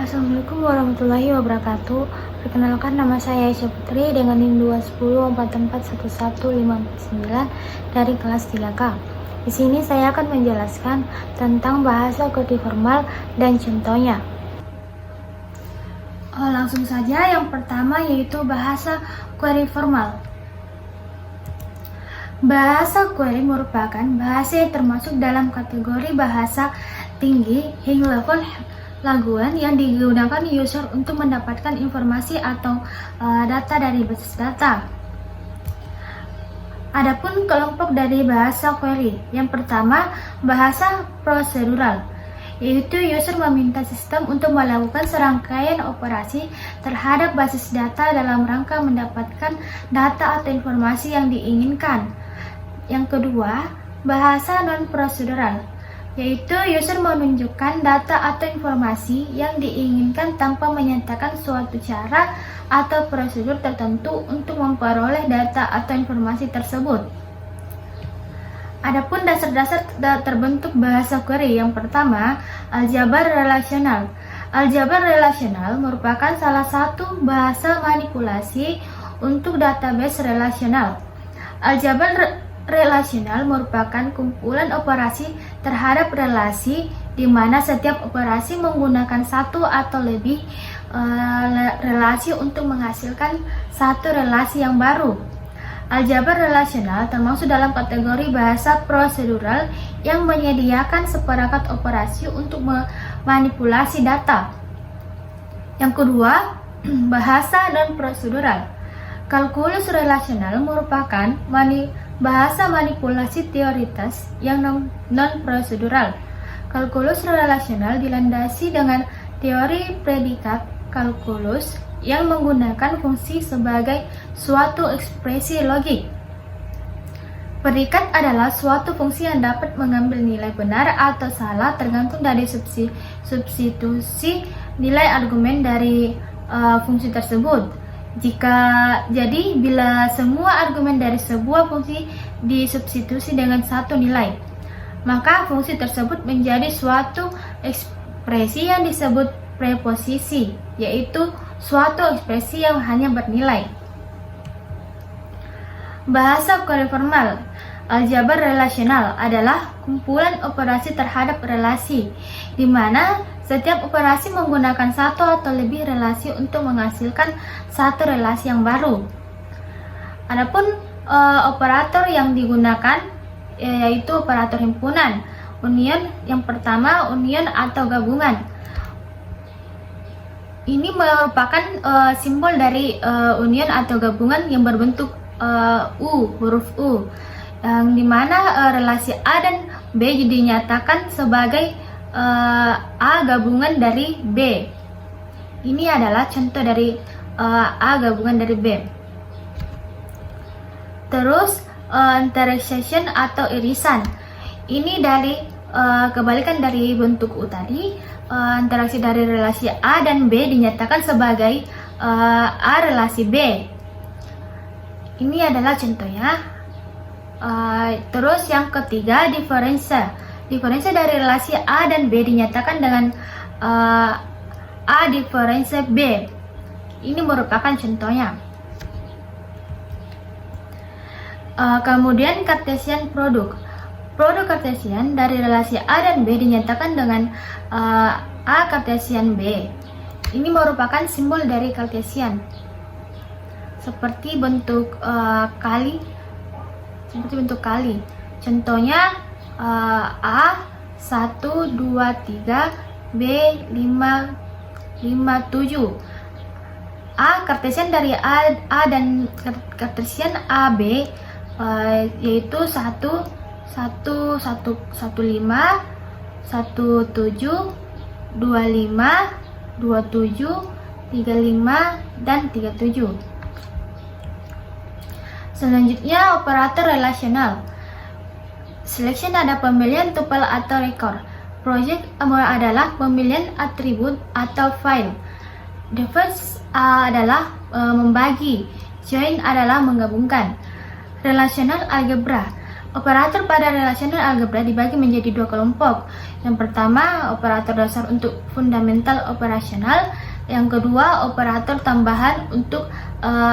Assalamualaikum warahmatullahi wabarakatuh. Perkenalkan, nama saya Aisyah Putri dengan NIM 210441159 dari kelas 3K. Di sini saya akan menjelaskan tentang bahasa query formal dan contohnya. Langsung saja, yang pertama yaitu bahasa query formal. Bahasa query merupakan bahasa yang termasuk dalam kategori bahasa tinggi high level laguan yang digunakan user untuk mendapatkan informasi atau data dari basis data. Adapun kelompok dari bahasa query, yang pertama bahasa prosedural, yaitu user meminta sistem untuk melakukan serangkaian operasi terhadap basis data dalam rangka mendapatkan data atau informasi yang diinginkan. Yang kedua, bahasa non-prosedural, yaitu user menunjukkan data atau informasi yang diinginkan tanpa menyatakan suatu cara atau prosedur tertentu untuk memperoleh data atau informasi tersebut. Adapun dasar-dasar terbentuk bahasa query, yang pertama, aljabar relasional. Aljabar relasional merupakan salah satu bahasa manipulasi untuk database relasional. Aljabar relasional merupakan kumpulan operasi terhadap relasi di mana setiap operasi menggunakan satu atau lebih relasi untuk menghasilkan satu relasi yang baru. Aljabar relasional termasuk dalam kategori bahasa prosedural yang menyediakan seperangkat operasi untuk memanipulasi data. Yang kedua, bahasa non-prosedural. Kalkulus relasional merupakan bahasa manipulasi teoritis yang non-prosedural. Kalkulus relasional dilandasi dengan teori predikat kalkulus yang menggunakan fungsi sebagai suatu ekspresi logik. Predikat adalah suatu fungsi yang dapat mengambil nilai benar atau salah tergantung dari substitusi nilai argumen dari fungsi tersebut. Bila semua argumen dari sebuah fungsi disubstitusi dengan satu nilai, maka fungsi tersebut menjadi suatu ekspresi yang disebut preposisi, yaitu suatu ekspresi yang hanya bernilai. Bahasa query formal. Aljabar relasional adalah kumpulan operasi terhadap relasi, di mana setiap operasi menggunakan satu atau lebih relasi untuk menghasilkan satu relasi yang baru. Adapun operator yang digunakan yaitu operator himpunan. Union, yang pertama, union atau gabungan. Ini merupakan simbol dari union atau gabungan yang berbentuk huruf U, yang dimana relasi A dan B dinyatakan sebagai A gabungan dari B. Ini adalah contoh dari A gabungan dari B. Terus intersection atau irisan. Ini dari kebalikan dari bentuk U tadi. Interaksi dari relasi A dan B dinyatakan sebagai A relasi B. Ini adalah contohnya. Terus yang ketiga, diferensia. Diferensia dari relasi A dan B dinyatakan dengan A diferensia B. Ini merupakan contohnya. Kemudian Cartesian produk. Produk Cartesian dari relasi A dan B dinyatakan dengan A Cartesian B. Ini merupakan simbol dari Cartesian, seperti bentuk kali. Contohnya A 1, 2, 3, B 5, 5, 7. A Cartesian dari A dan Cartesian AB yaitu 1, 1, 1, 1, 5, 1, 7, 2, 5, 2, 7, 3, 5, dan 3, 7. Selanjutnya, operator relasional. Selection ada pemilihan tuple atau record. Project adalah pemilihan atribut atau file. Diverse adalah membagi. Join adalah menggabungkan. Relational algebra. Operator pada relasional algebra dibagi menjadi dua kelompok. Yang pertama, operator dasar untuk fundamental operasional. Yang kedua, operator tambahan untuk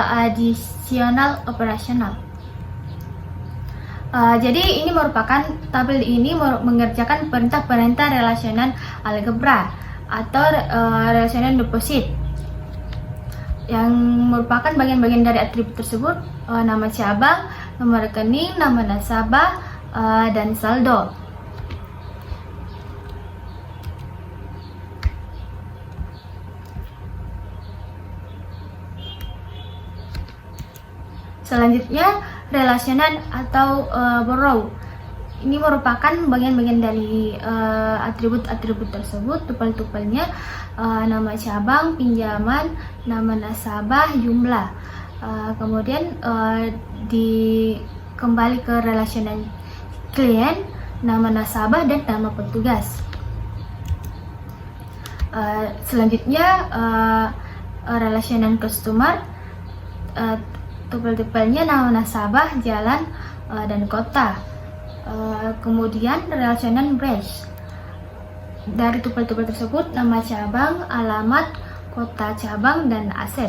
additional operasional. Jadi ini merupakan tabel ini mengerjakan perintah-perintah relasional algebra atau relasional deposit yang merupakan bagian-bagian dari atribut tersebut, nama cabang, nomor rekening, nama nasabah, dan saldo. Selanjutnya, relasional atau borrow. Ini merupakan bagian-bagian dari atribut-atribut tersebut, tupel-tupelnya, nama cabang, pinjaman, nama nasabah, jumlah. Kemudian kembali ke relasional klien, nama nasabah, dan nama petugas. Selanjutnya, relasional customer, tupel-tupelnya nama nasabah, jalan, dan kota. Kemudian relasional branch, dari tupel-tupel tersebut nama cabang, alamat, kota cabang, dan aset.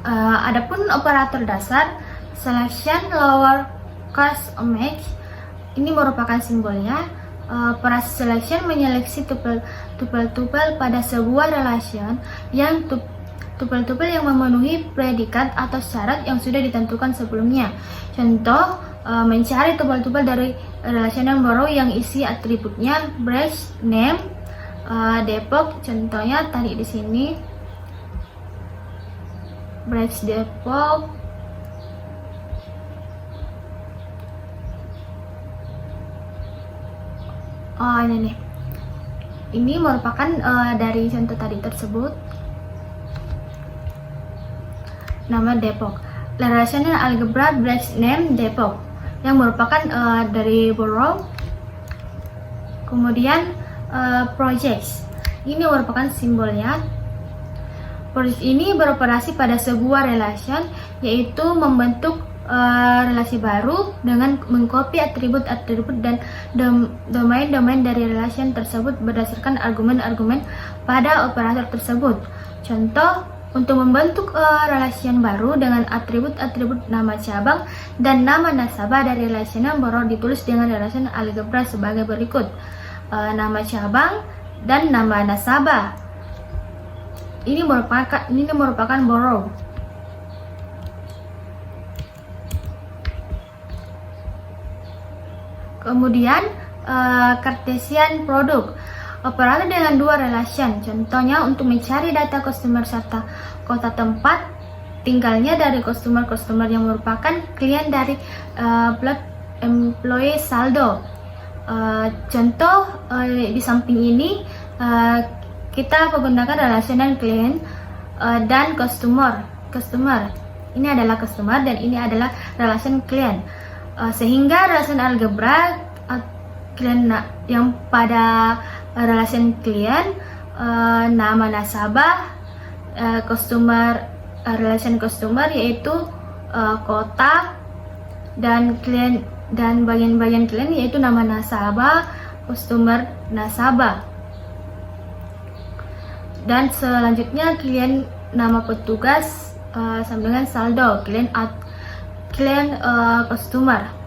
Adapun operator dasar, selection lower cost image, ini merupakan simbolnya. Operasi selection menyeleksi tupel-tupel pada sebuah relation yang tupel-tupel yang memenuhi predikat atau syarat yang sudah ditentukan sebelumnya. Contoh, mencari tupel-tupel dari relational borrow yang isi atributnya branch name, depok. Contohnya tadi di sini branch depok, ini nih. Ini merupakan dari contoh tadi tersebut, nama Depok. Relational algebra branch name Depok yang merupakan dari borrow. Kemudian projects, ini merupakan simbolnya. Project ini beroperasi pada sebuah relation, yaitu membentuk relasi baru dengan mengcopy atribut-atribut dan domain-domain dari relation tersebut berdasarkan argumen-argumen pada operator tersebut. Contoh, untuk membentuk relation baru dengan atribut-atribut nama cabang dan nama nasabah dari relational borrow ditulis dengan relational algebra sebagai berikut. Nama cabang dan nama nasabah. Ini merupakan borrow. Kemudian Cartesian product, operator dengan dua relation. Contohnya untuk mencari data customer serta kota tempat tinggalnya dari customer yang merupakan klien dari plot employee saldo. Contoh di samping ini kita menggunakan relational klien dan customer. Ini adalah customer dan ini adalah relation klien. Sehingga relation algebra klien yang pada relation klien, nama nasabah, relation customer yaitu kota, dan klien dan bagian-bagian klien yaitu nama nasabah, customer, nasabah. Dan selanjutnya klien nama petugas sama dengan saldo, klien customer.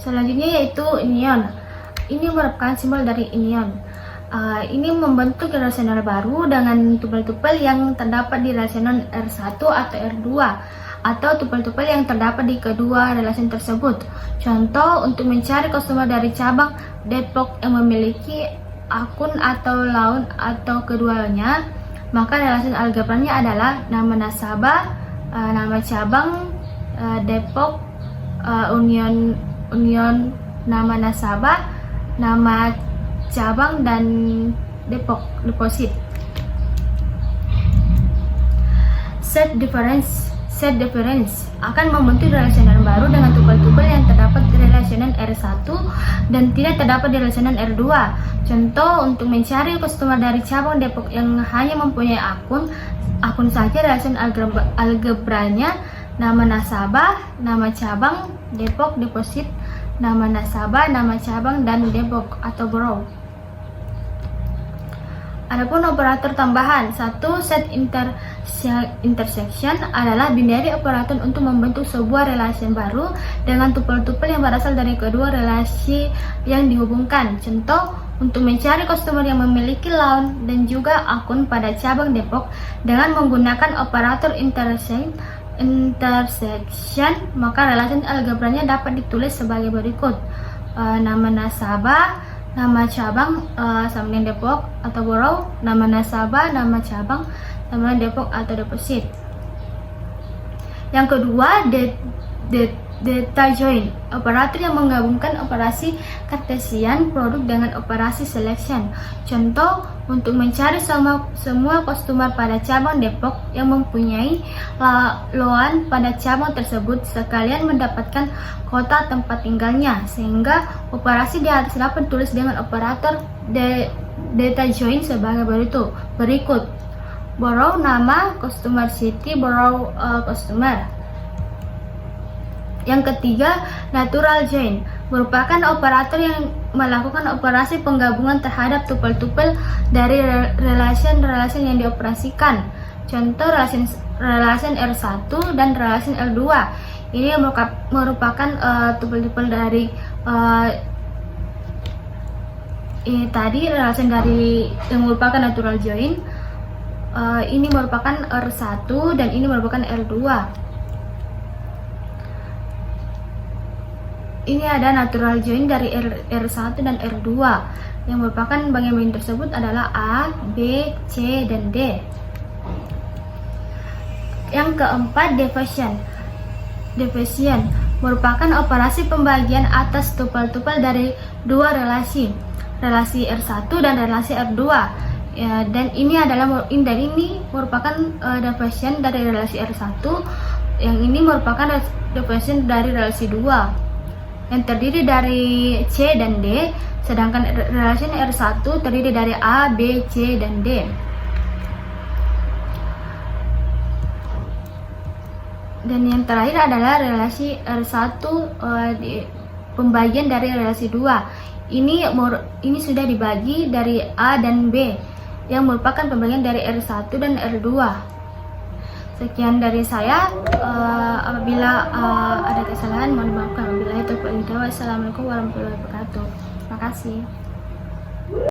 Selanjutnya yaitu union. Ini merupakan simbol dari union. Ini membentuk relasional baru dengan tupel-tupel yang terdapat di relasional R1 atau R2 atau tupel-tupel yang terdapat di kedua relation tersebut. Contoh, untuk mencari customer dari cabang Depok yang memiliki akun atau loan atau keduanya, maka relation algebranya adalah nama nasabah, nama cabang Depok, union nama nasabah, nama cabang, dan Depok deposit. Set difference akan membentuk relasional baru dengan tupel-tupel yang terdapat di relasional R1 dan tidak terdapat di relasional R2. Contoh, untuk mencari customer dari cabang Depok yang hanya mempunyai akun saja, relasional algebranya nama nasabah, nama cabang, Depok, deposit, nama nasabah, nama cabang, dan Depok atau borough. Adapun operator tambahan, satu set intersection adalah binary operator untuk membentuk sebuah relasi baru dengan tupel-tupel yang berasal dari kedua relasi yang dihubungkan. Contoh, untuk mencari customer yang memiliki loan dan juga akun pada cabang Depok dengan menggunakan operator intersection, maka relasi algebranya dapat ditulis sebagai berikut. Nama nasabah, nama cabang sama dengan Depok atau borough, nama nasabah, nama cabang sama dengan Depok atau deposit. Yang kedua, data join, operator yang menggabungkan operasi Cartesian produk dengan operasi selection. Contoh, untuk mencari semua customer pada cabang Depok yang mempunyai loan pada cabang tersebut sekalian mendapatkan kota tempat tinggalnya, sehingga operasi di atas dapat ditulis dengan operator data join sebagai berikut. Borough, nama customer city, borough customer. Yang ketiga, natural join, merupakan operator yang melakukan operasi penggabungan terhadap tupel-tupel dari relasi yang dioperasikan. Contoh, relasi R1 dan relasi R2. Ini merupakan tupel-tupel dari ini tadi relasi dari yang merupakan natural join. Ini merupakan R1 dan ini merupakan R2. Ini ada natural join dari R1 dan R2 yang merupakan bagian tersebut adalah A, B, C, dan D. Yang keempat, division merupakan operasi pembagian atas tupel-tupel dari dua relasi R1 dan relasi R2. Dan ini merupakan division dari relasi R1, yang ini merupakan division dari relasi 2 yang terdiri dari C dan D, sedangkan relasi R1 terdiri dari A, B, C, dan D. Dan yang terakhir adalah relasi R1 pembagian dari relasi 2. Ini sudah dibagi dari A dan B yang merupakan pembagian dari R1 dan R2. Sekian dari saya. Apabila ada kesalahan mohon maaf. Wabillahi taufiq wal hidayah. Wassalamualaikum warahmatullahi wabarakatuh. Terima kasih.